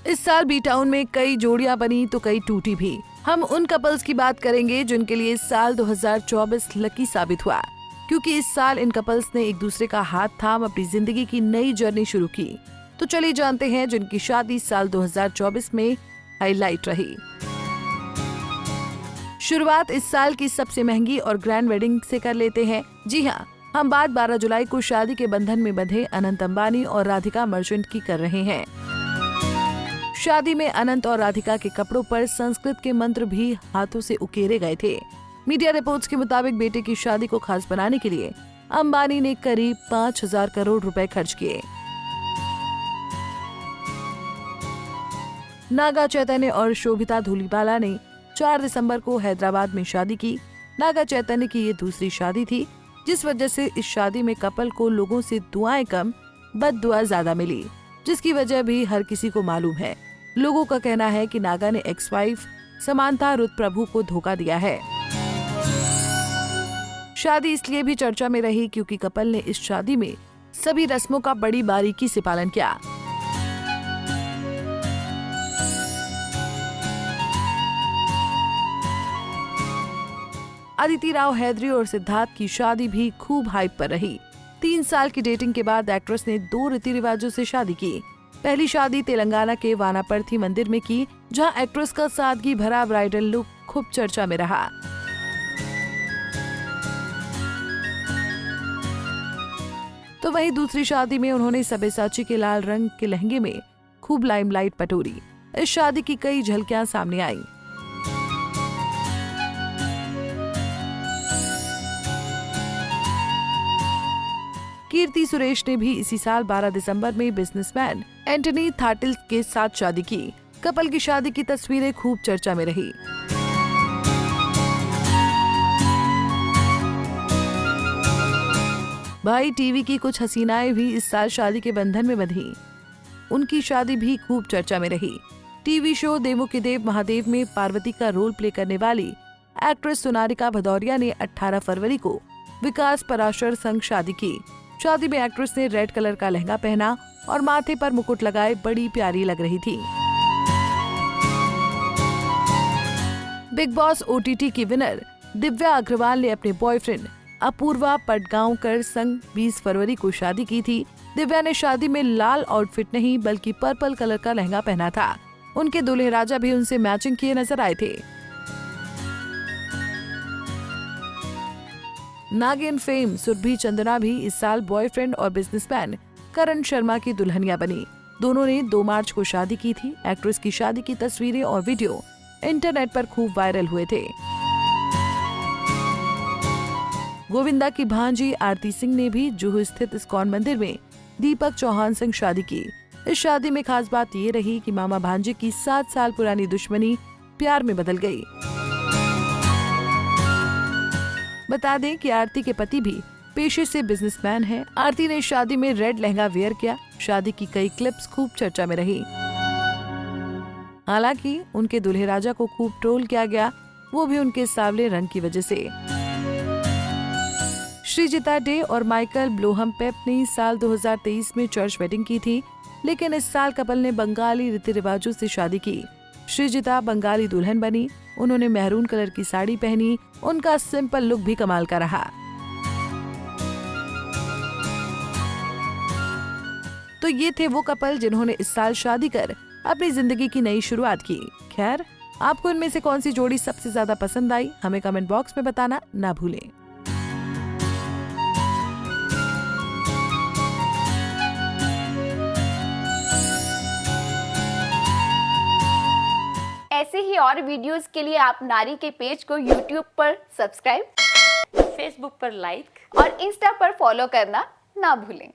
इस साल B town में कई जोड़ियां बनी तो कई टूटी भी। हम उन कपल्स की बात करेंगे जिनके लिए साल 2024 लकी साबित हुआ, क्योंकि इस साल इन कपल्स ने एक दूसरे का हाथ थाम अपनी जिंदगी की नई जर्नी शुरू की। तो चलिए जानते हैं जिनकी शादी साल 2024 में हाईलाइट रही। शुरुआत इस साल की सबसे महंगी और ग्रैंड वेडिंग से कर लेते हैं। जी हाँ, हम बात 12 जुलाई को शादी के बंधन में बंधे अनंत अंबानी और राधिका मर्चेंट की कर रहे हैं। शादी में अनंत और राधिका के कपड़ों पर संस्कृत के मंत्र भी हाथों से उकेरे गए थे। मीडिया रिपोर्ट्स के मुताबिक बेटे की शादी को खास बनाने के लिए अंबानी ने करीब 5,000 करोड़ रुपए खर्च किए। नागा चैतन्य और शोभिता धूलीपाला ने 4 दिसंबर को हैदराबाद में शादी की। नागा चैतन्य की ये दूसरी शादी थी, जिस वजह से इस शादी में कपल को लोगों से दुआएं कम बद्दुआ ज्यादा मिली, जिसकी वजह भी हर किसी को मालूम है। लोगों का कहना है कि नागा ने एक्स वाइफ समांथा रुत प्रभु को धोखा दिया है। शादी इसलिए भी चर्चा में रही क्योंकि कपल ने इस शादी में सभी रस्मों का बड़ी बारीकी से पालन किया। अदिति राव हैदरी और सिद्धार्थ की शादी भी खूब हाइप पर रही। 3 साल की डेटिंग के बाद एक्ट्रेस ने 2 रीति रिवाजों से शादी की। पहली शादी तेलंगाना के वानापर्थी मंदिर में की, जहां एक्ट्रेस का सादगी भरा ब्राइडल लुक खूब चर्चा में रहा। तो वहीं दूसरी शादी में उन्होंने सबेसाची के लाल रंग के लहंगे में खूब लाइमलाइट पटोरी। इस शादी की कई झलकियां सामने आईं। कीर्ति सुरेश ने भी इसी साल 12 दिसंबर में बिजनेसमैन एंटनी थाटिल के साथ शादी की। कपल की शादी की तस्वीरें खूब चर्चा में रही। भाई टीवी की कुछ हसीनाएं भी इस साल शादी के बंधन में बंधी। उनकी शादी भी खूब चर्चा में रही। टीवी शो देवों के देव महादेव में पार्वती का रोल प्ले करने वाली एक्ट्रेस सोनारिका भदौरिया ने 18 फरवरी को विकास पराशर संग शादी की। शादी में एक्ट्रेस ने रेड कलर का लहंगा पहना और माथे पर मुकुट लगाए बड़ी प्यारी लग रही थी। बिग बॉस ओटीटी की विनर दिव्या अग्रवाल ने अपने बॉयफ्रेंड अपूर्वा पटगांवकर संग 20 फरवरी को शादी की थी। दिव्या ने शादी में लाल आउटफिट नहीं बल्कि पर्पल कलर का लहंगा पहना था। उनके दूल्हे राजा भी उनसे मैचिंग किए नजर आए थे। नागिन फेम सुरभि चंदना भी इस साल बॉयफ्रेंड और बिजनेसमैन करण शर्मा की दुल्हनिया बनी। दोनों ने 2 मार्च को शादी की थी। एक्ट्रेस की शादी की तस्वीरें और वीडियो इंटरनेट पर खूब वायरल हुए थे। गोविंदा की भांजी आरती सिंह ने भी जुहू स्थित इस्कॉन मंदिर में दीपक चौहान संग शादी की। इस शादी में खास बात ये रही कि मामा भांजे की 7 साल पुरानी दुश्मनी प्यार में बदल गई। बता दें कि आरती के पति भी पेशे से बिजनेसमैन हैं। आरती ने शादी में रेड लहंगा वेयर किया। शादी की कई क्लिप्स खूब चर्चा में रही। हालांकि उनके दूल्हे राजा को खूब ट्रोल किया गया, वो भी उनके सांवले रंग की वजह से। श्रीजिता डे और माइकल ब्लोहमपेप ने साल 2023 में चर्च वेडिंग की थी, लेकिन इस साल कपल ने बंगाली रीति रिवाजों से शादी की। श्रीजिता बंगाली दुल्हन बनी। उन्होंने मैरून कलर की साड़ी पहनी। उनका सिंपल लुक भी कमाल का रहा। तो ये थे वो कपल जिन्होंने इस साल शादी कर अपनी जिंदगी की नई शुरुआत की। खैर, आपको इनमें से कौन सी जोड़ी सबसे ज्यादा पसंद आई, हमें कमेंट बॉक्स में बताना ना भूलें। ऐसे ही और वीडियोस के लिए आप नारी के पेज को YouTube पर सब्सक्राइब, फेसबुक पर लाइक और इंस्टा पर फॉलो करना ना भूलें।